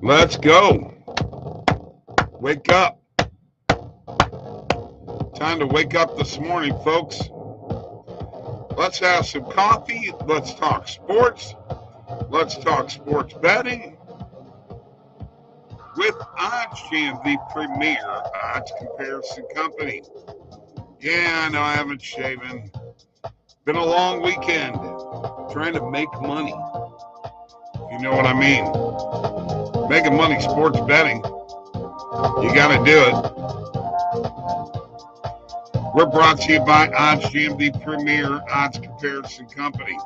Let's go. Wake up. Time to wake up this morning, folks. Let's have some coffee. Let's talk sports. Let's talk sports betting with oddsjam, the premier odds comparison company. Yeah, I know I haven't shaven. Been a long weekend trying to make money. You know what I mean? Making money sports betting. You got to do it. We're brought to you by oddsjam, the premier odds comparison company.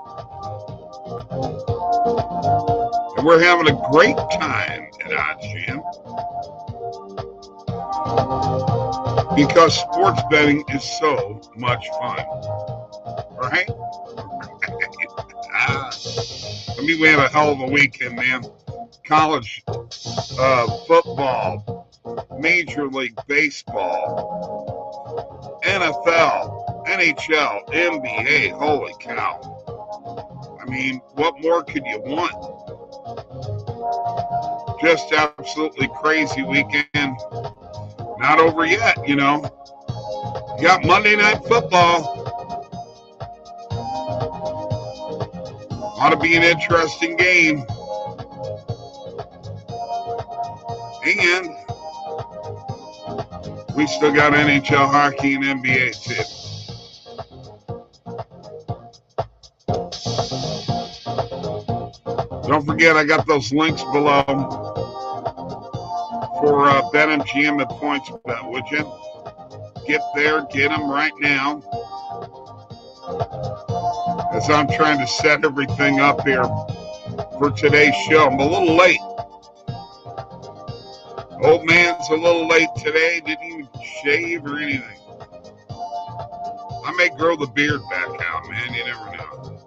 And we're having a great time at oddsjam because sports betting is so much fun. Right? We had a hell of a weekend, man. College football, Major League Baseball, NFL, NHL, NBA. Holy cow. I mean, what more could you want? Just absolutely crazy weekend. Not over yet, you know. You got Monday Night Football. Ought to be an interesting game. And we still got NHL hockey and NBA too. Don't forget, I got those links below for BetMGM at PointsBet, would you? Get there, get them right now. As I'm trying to set everything up here for today's show. I'm a little late. Old man's a little late today. Didn't even shave or anything. I may grow the beard back out, man. You never know.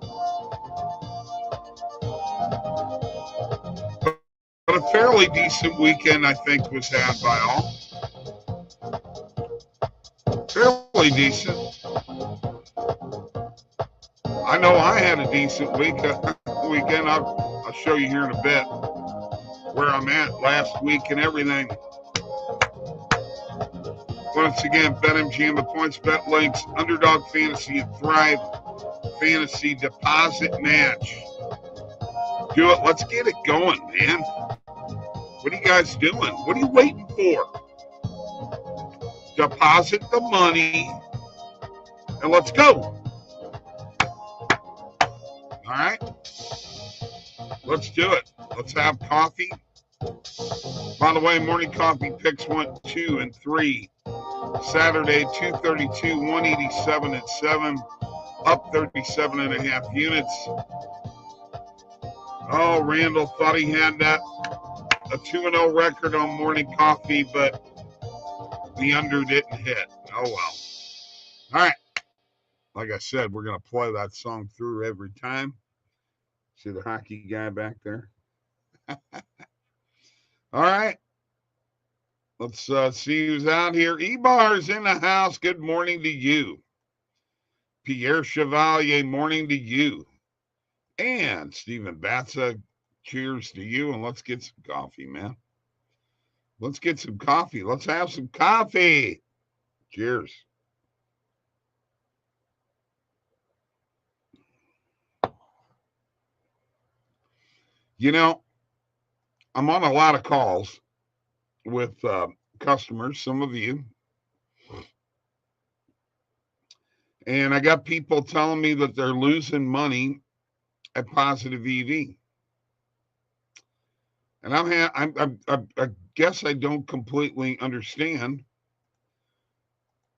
But a fairly decent weekend, I think, was had by all. Fairly decent. I know I had a decent weekend. I'll show you here in a bit where I'm at last week and everything. Once again, BetMGM at PointsBet links, Underdog Fantasy and Thrive Fantasy Deposit Match. Do it. Let's get it going, man. What are you guys doing? What are you waiting for? Deposit the money and let's go. All right? Let's do it. Let's have coffee. By the way, morning coffee picks 1, 2, and 3. Saturday, 232, 187 at 7, up 37.5 units. Oh, Randall thought he had that a 2-0 record on morning coffee, but the under didn't hit. Oh, well. All right. Like I said, we're going to play that song through every time. See the hockey guy back there? All right. Let's see who's out here. E-Bar's in the house. Good morning to you. Pierre Chevalier, morning to you. And Stephen Batza, cheers to you. And let's get some coffee, man. Let's get some coffee. Let's have some coffee. Cheers. You know, I'm on a lot of calls with customers, some of you. And I got people telling me that they're losing money at Positive EV. And I guess I don't completely understand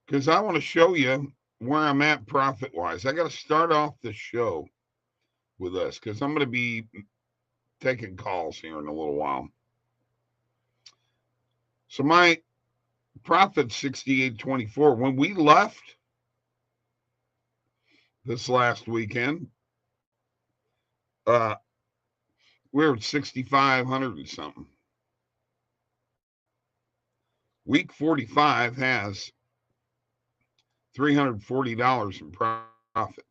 because I want to show you where I'm at profit-wise. I got to start off the show with this because I'm going to be taking calls here in a little while. So my profit 68.24. When we left this last weekend, we were at 6,500 and something. Week 45 has $340 in profit.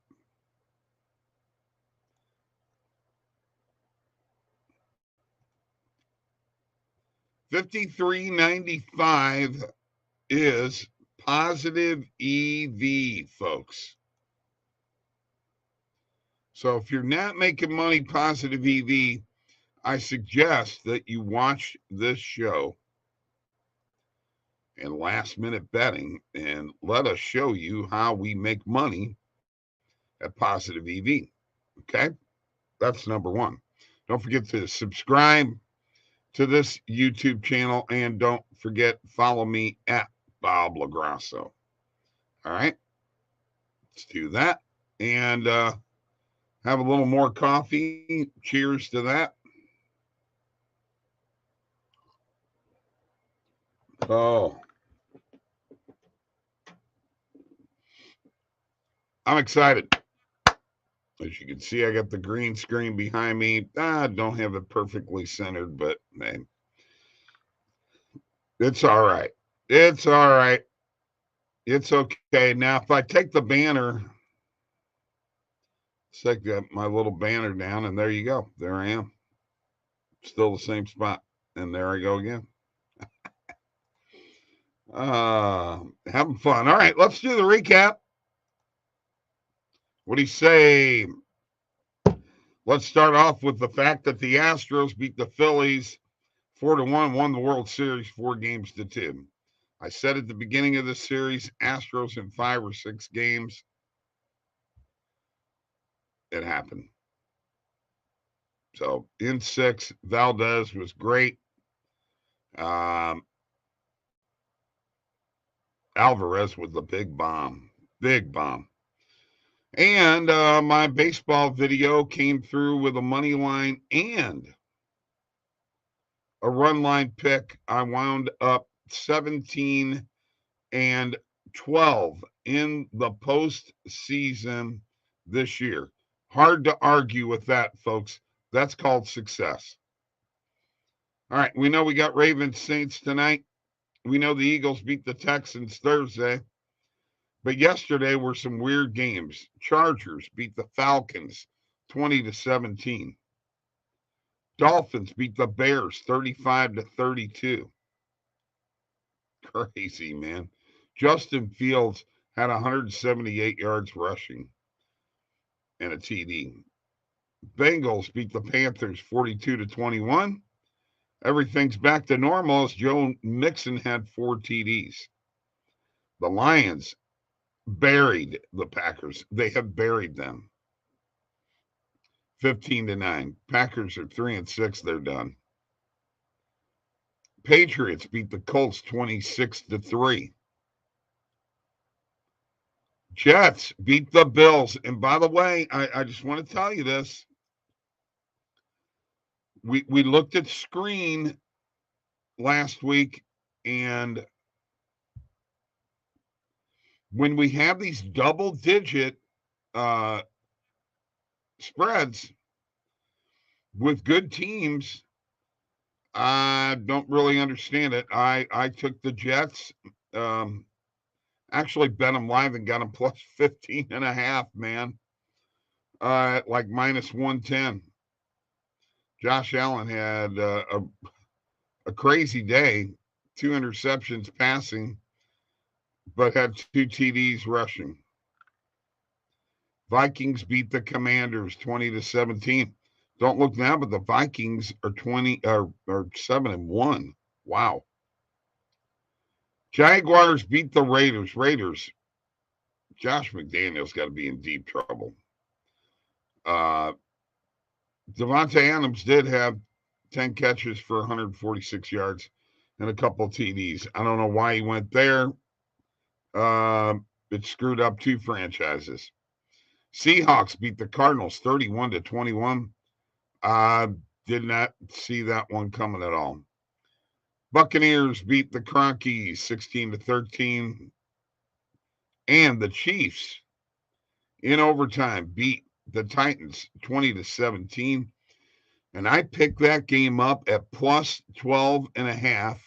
53.95 is positive EV, folks. So if you're not making money positive EV, I suggest that you watch this show and last minute betting and let us show you how we make money at positive EV. Okay? That's number one. Don't forget to subscribe to this YouTube channel and don't forget, follow me at Bob LaGrasso. All right? Let's do that. And have a little more coffee. Cheers to that. Oh, I'm excited. As you can see, I got the green screen behind me. I don't have it perfectly centered, but man, it's all right. It's all right. It's okay. Now, if I take the banner, take my little banner down, and there you go. There I am. Still the same spot. And there I go again. Having fun. All right, let's do the recap. What do you say? Let's start off with the fact that the Astros beat the Phillies 4-1, won the World Series 4-2. I said at the beginning of the series, Astros in 5 or 6 games. It happened. So in 6, Valdez was great. Alvarez with the big bomb. Big bomb. And my baseball video came through with a money line and a run line pick. I wound up 17 and 12 in the postseason this year. Hard to argue with that, folks. That's called success. All right, we know we got Ravens Saints tonight. We know the Eagles beat the Texans Thursday. But yesterday were some weird games. Chargers beat the Falcons 20-17. Dolphins beat the Bears 35-32. Crazy, man. Justin Fields had 178 yards rushing and a TD. Bengals beat the Panthers 42-21. Everything's back to normal as Joe Mixon had 4 TDs. The Lions buried the Packers. They have buried them. 15-9. Packers are 3-6. They're done. Patriots beat the Colts 26-3. Jets beat the Bills. And by the way, I just want to tell you this. We looked at screen last week, and when we have these double-digit spreads with good teams, I don't really understand it. I took the Jets, actually bet them live and got them plus 15.5, man, like minus 110. Josh Allen had a crazy day, 2 interceptions passing, but had 2 TDs rushing. Vikings beat the Commanders 20-17. Don't look now, but the Vikings are 7-1. Wow. Jaguars beat the Raiders. Josh McDaniels got to be in deep trouble. Devontae Adams did have 10 catches for 146 yards and a couple of TDs. I don't know why he went there. It screwed up 2 franchises. Seahawks beat the Cardinals 31-21. I did not see that one coming at all. Buccaneers beat the Cronkies 16-13. And the Chiefs in overtime beat the Titans 20-17. And I picked that game up at plus 12.5.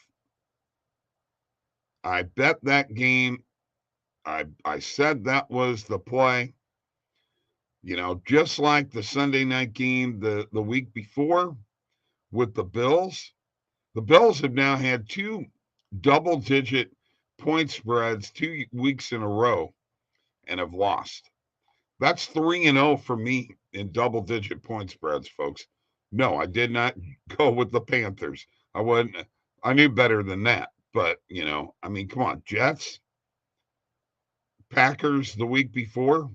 I bet that game. I said that was the play. You know, just like the Sunday night game the week before with the Bills. The Bills have now had 2 double-digit point spreads 2 weeks in a row and have lost. That's 3-0 for me in double-digit point spreads, folks. No, I did not go with the Panthers. I knew better than that. But, I mean, come on, Jets, Packers the week before,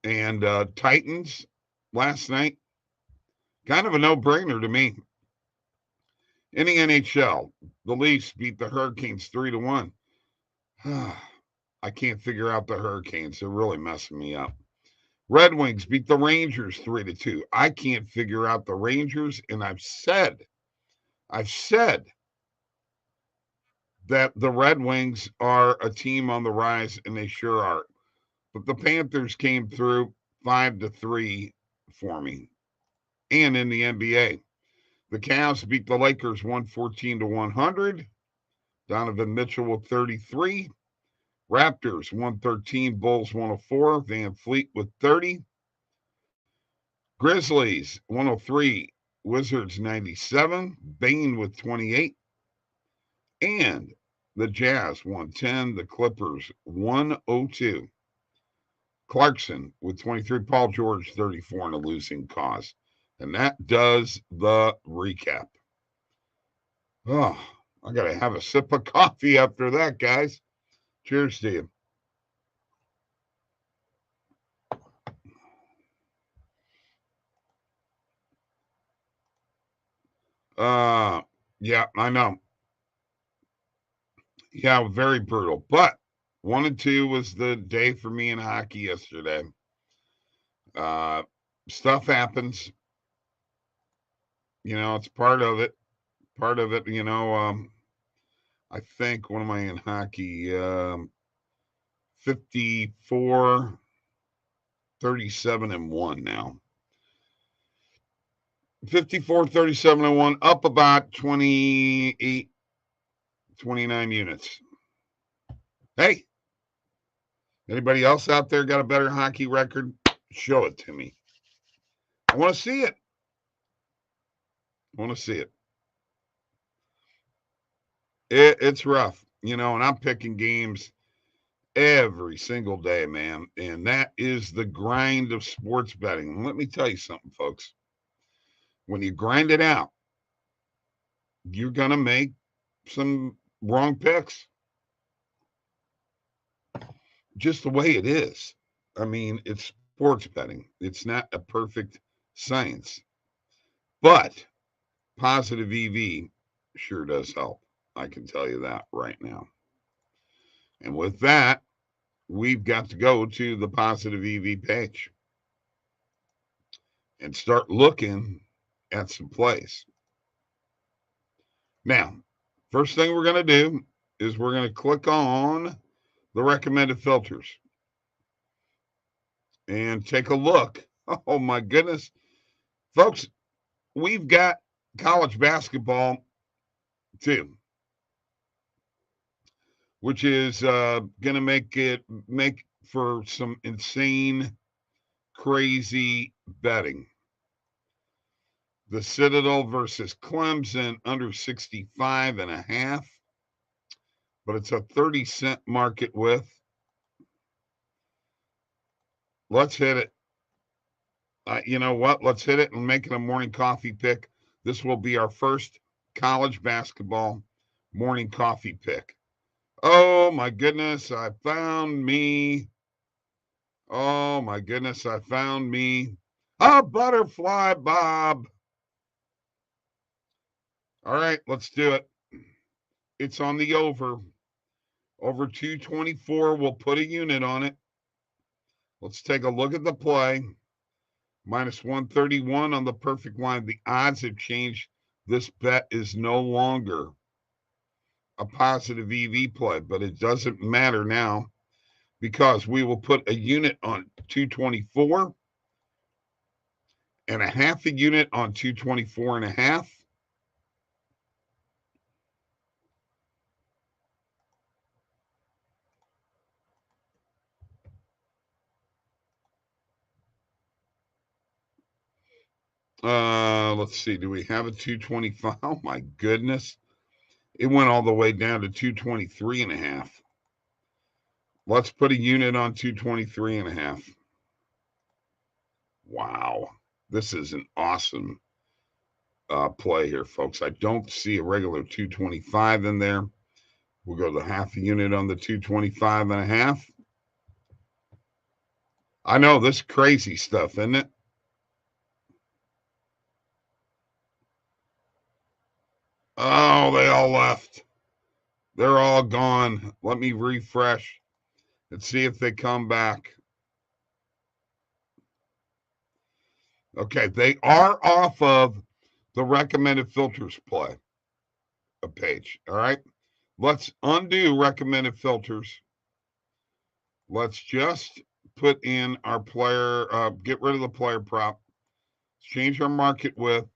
and Titans last night. Kind of a no-brainer to me. In the NHL, the Leafs beat the Hurricanes 3-1. I can't figure out the Hurricanes. They're really messing me up. Red Wings beat the Rangers 3-2. I can't figure out the Rangers, and I've said that the Red Wings are a team on the rise, and they sure are. But the Panthers came through 5-3 for me. And in the NBA, the Cavs beat the Lakers 114-100. Donovan Mitchell with 33. Raptors 113, Bulls 104. Van Fleet with 30. Grizzlies 103, Wizards 97. Bane with 28. And the Jazz 110, the Clippers 102. Clarkson with 23, Paul George 34 in a losing cause. And that does the recap. Oh, I got to have a sip of coffee after that, guys. Cheers to you. Yeah, I know. Yeah, very brutal. But 1 and 2 was the day for me in hockey yesterday. Stuff happens. It's part of it. Part of it, I think, what am I in hockey? 54, 37, and 1 now. 54, 37, and 1, up about 28, 29 units. Hey, anybody else out there got a better hockey record? Show it to me. I want to see it. It's rough, and I'm picking games every single day, man. And that is the grind of sports betting. And let me tell you something, folks. When you grind it out, you're going to make some wrong picks. Just the way it is. I mean, it's sports betting. It's not a perfect science. But positive EV sure does help. I can tell you that right now. And with that, we've got to go to the positive EV page and start looking at some plays. Now, first thing we're going to do is we're going to click on the recommended filters and take a look. Oh my goodness. Folks, we've got college basketball too, which is going to make for some insane, crazy betting. The Citadel versus Clemson under 65.5, but it's a 30-cent market with. Let's hit it. You know what? Let's hit it and make it a morning coffee pick. This will be our first college basketball morning coffee pick. Oh my goodness, I found me. Oh my goodness, I found me a butterfly bob. All right, let's do it. It's on the over. Over 224. We'll put a unit on it. Let's take a look at the play. Minus 131 on the perfect line. The odds have changed. This bet is no longer a positive EV play, but it doesn't matter now because we will put a unit on 224 and a half a unit on 224 and a half. Let's see. Do we have a 225? Oh, my goodness. It went all the way down to 223.5. Let's put a unit on 223.5. Wow. This is an awesome play here, folks. I don't see a regular 225 in there. We'll go to half a unit on the 225.5. I know this crazy stuff, isn't it? Oh, they all left. They're all gone. Let me refresh and see if they come back. Okay, they are off of the recommended filters play page. All right, let's undo recommended filters. Let's just put in our player, get rid of the player prop, change our market width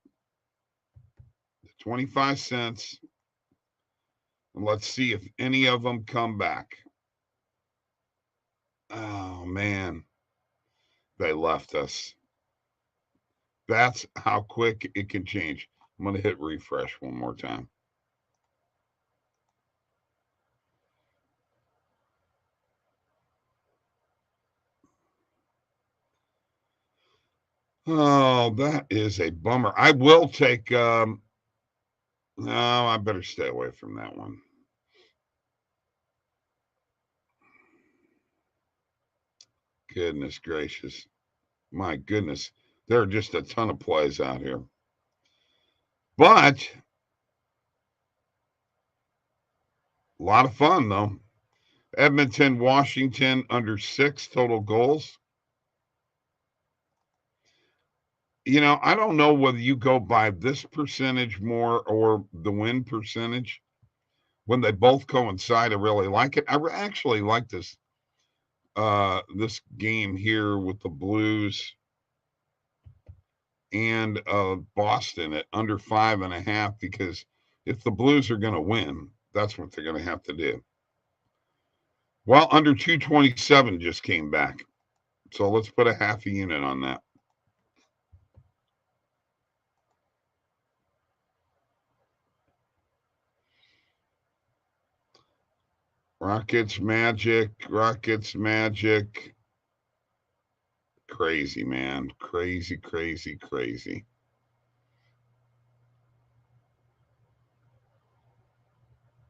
to 25 cents, and let's see if any of them come back. Oh, man, they left us. That's how quick it can change. I'm going to hit refresh one more time. Oh, that is a bummer. I will take, no, I better stay away from that one. Goodness gracious. My goodness. There are just a ton of plays out here. But a lot of fun, though. Edmonton, Washington, under 6 total goals. You know, I don't know whether you go by this percentage more or the win percentage. When they both coincide, I really like it. I actually like this this game here with the Blues and Boston at under 5.5, because if the Blues are going to win, that's what they're going to have to do. Well, under 227 just came back. So let's put a half a unit on that. Rockets Magic. Crazy, man. Crazy.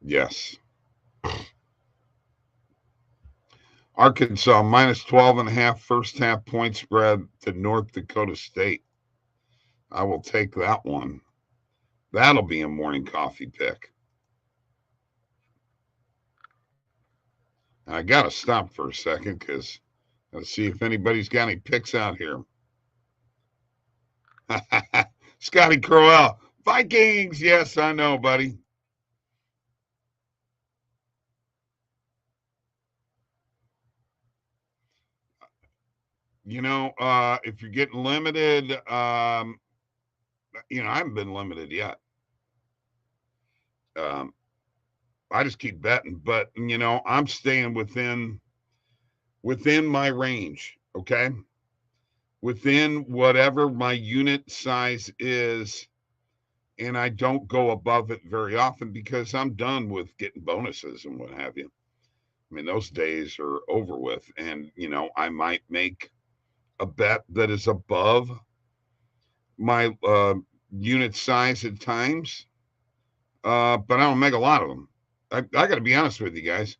Yes. Arkansas minus 12.5 first half point spread to North Dakota State. I will take that one. That'll be a morning coffee pick. I got to stop for a second because let's see if anybody's got any picks out here. Scotty Crowell, Vikings. Yes, I know, buddy. You know, if you're getting limited, you know, I haven't been limited yet. I just keep betting, but you know, I'm staying within my range. Okay, within whatever my unit size is, and I don't go above it very often because I'm done with getting bonuses and what have you. I mean, those days are over with, and you know, I might make a bet that is above my unit size at times, but I don't make a lot of them. I got to be honest with you guys.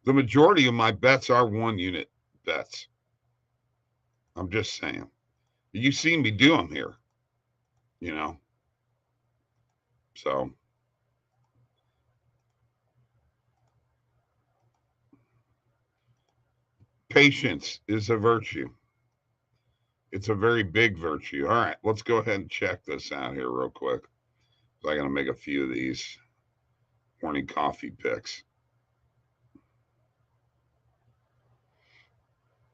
The majority of my bets are 1 unit bets. I'm just saying. You've seen me do them here, you know. So patience is a virtue. It's a very big virtue. All right, let's go ahead and check this out here real quick. I'm going to make a few of these morning coffee picks.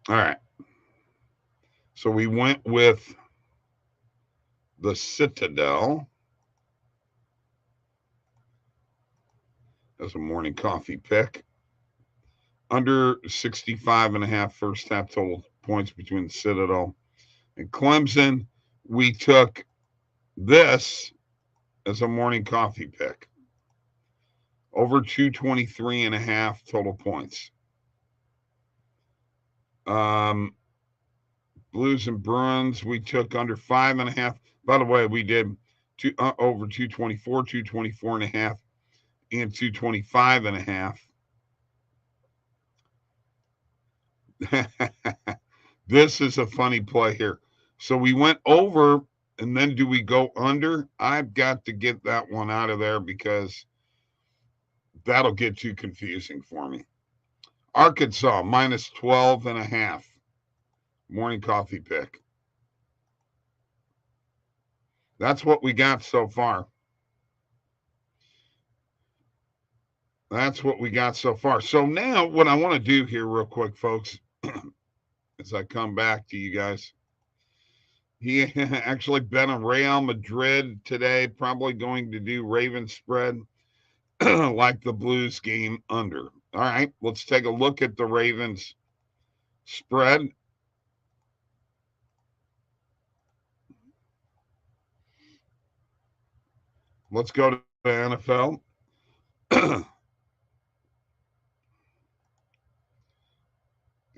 All right. So we went with the Citadel as a morning coffee pick. Under 65.5 first half total points between the Citadel and Clemson. We took This is a morning coffee pick. Over 223.5 total points. Blues and Bruins, we took under 5.5. By the way, we did over 224, 224.5, and 225.5. This is a funny play here. So we went over, and then do we go under? I've got to get that one out of there because that'll get too confusing for me. Arkansas minus 12.5. Morning coffee pick. That's what we got so far. That's what we got so far. So now what I want to do here real quick, folks, as I come back to you guys. He actually bet on Real Madrid today, probably going to do Ravens spread like the Blues game under. All right, let's take a look at the Ravens spread. Let's go to the NFL.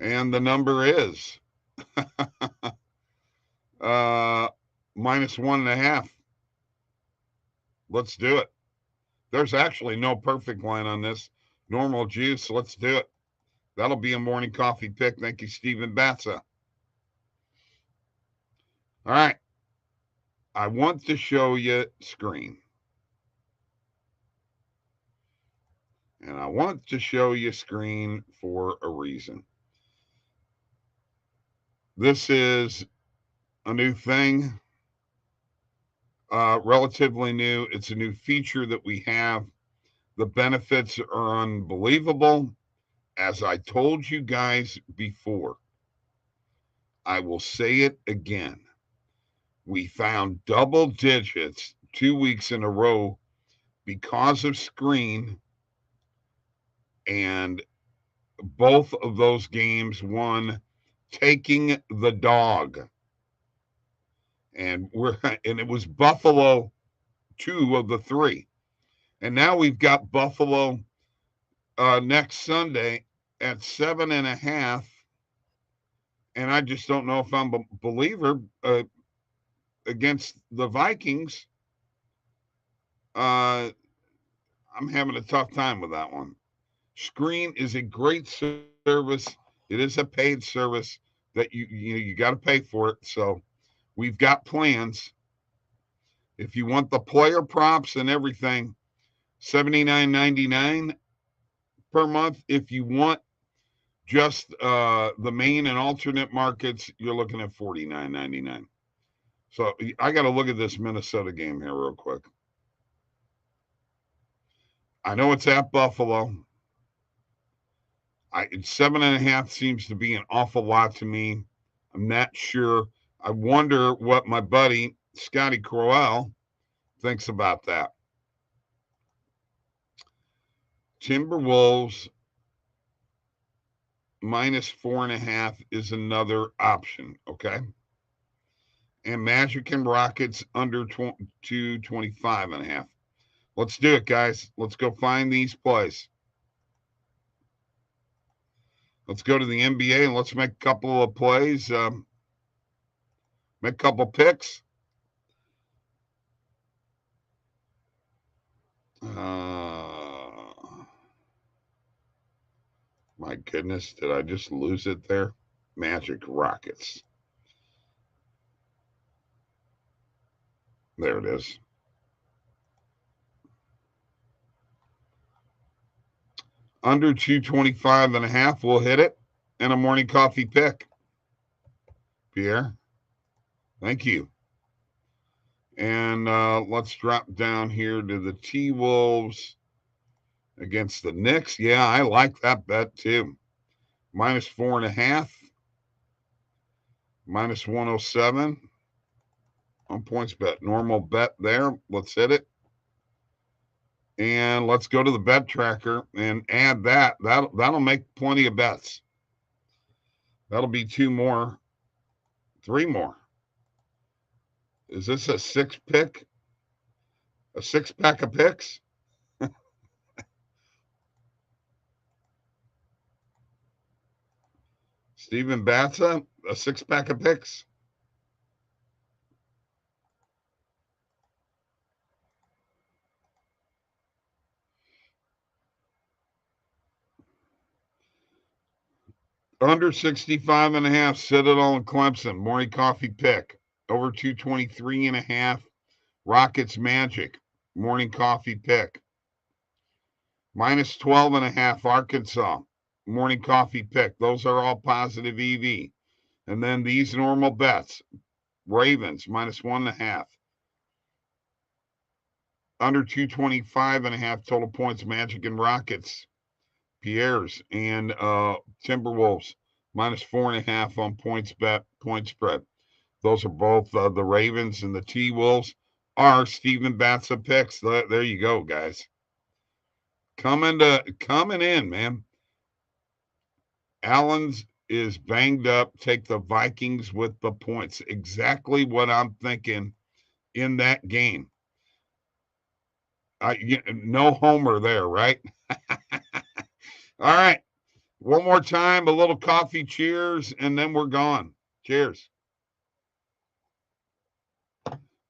And the number is minus 1.5. Let's do it. There's actually no perfect line on this. Normal juice. Let's do it. That'll be a morning coffee pick. Thank you, Stephen Batza. All right. I want to show you screen. And I want to show you screen for a reason. This is a new thing, relatively new. It's a new feature that we have. The benefits are unbelievable. As I told you guys before, I will say it again. We found double digits 2 weeks in a row because of screen, and both of those games won taking the dog. And it was Buffalo 2 of the 3. And now we've got Buffalo next Sunday at 7.5. And I just don't know if I'm a believer against the Vikings. I'm having a tough time with that one. Screen is a great service. It is a paid service that you got to pay for it. So we've got plans. If you want the player props and everything, $79.99 per month. If you want just the main and alternate markets, you're looking at $49.99. So I got to look at this Minnesota game here real quick. I know it's at Buffalo. 7.5 seems to be an awful lot to me. I'm not sure. I wonder what my buddy Scotty Crowell thinks about that. Timberwolves minus 4.5 is another option, okay? And Magic and Rockets under 225.5. Let's do it, guys. Let's go find these plays. Let's go to the NBA and let's make a couple of plays. Make a couple picks. My goodness, did I just lose it there? Magic Rockets. There it is. Under 225.5, we'll hit it. And a morning coffee pick. Pierre, thank you. And let's drop down here to the T-Wolves against the Knicks. Yeah, I like that bet too. Minus 4.5. Minus 107. On points bet. Normal bet there. Let's hit it. And let's go to the bet tracker and add that. That'll make plenty of bets. That'll be 2 more. 3 more. Is this a six-pick? A six-pack of picks? Steven Batza, a six-pack of picks? Under 65.5, Citadel and Clemson. Morning coffee pick. Over 223.5, Rockets Magic. Morning coffee pick. Minus 12.5, Arkansas. Morning coffee pick. Those are all positive EV. And then these normal bets. Ravens, minus 1.5. Under 225.5 total points, Magic and Rockets. Pierre's and Timberwolves, minus 4.5 on point spread. Those are both the Ravens, and the T-Wolves are Steven Batza picks. There you go, guys. Coming in, man. Allen's is banged up. Take the Vikings with the points. Exactly what I'm thinking in that game. No homer there, right? All right. One more time, a little coffee cheers, and then we're gone. Cheers.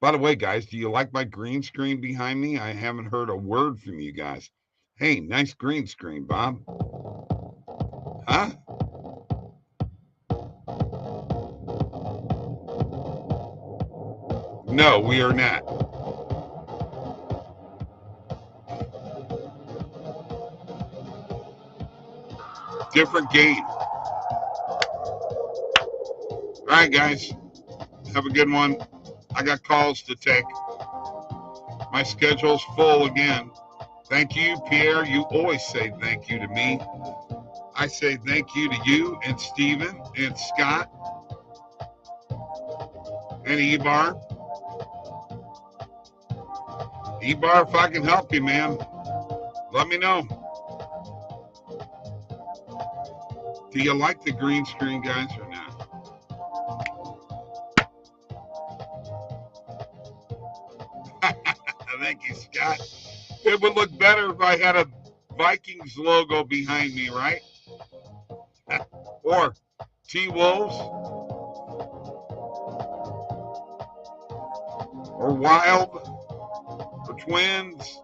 By the way, guys, do you like my green screen behind me? I haven't heard a word from you guys. Hey, nice green screen, Bob. Huh? No, we are not. Different game. All right, guys. Have a good one. I got calls to take. My schedule's full again. Thank you, Pierre. You always say thank you to me. I say thank you to you and Steven and Scott and Ebar. Ebar, if I can help you, man, let me know. Do you like the green screen, guys, or not? Thank you, Scott. It would look better if I had a Vikings logo behind me, right? Or T-Wolves. Or Wild. Or Twins.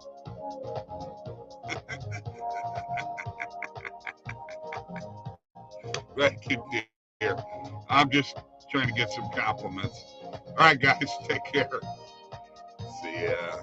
Thank you, dear. I'm just trying to get some compliments. All right, guys, take care. See ya.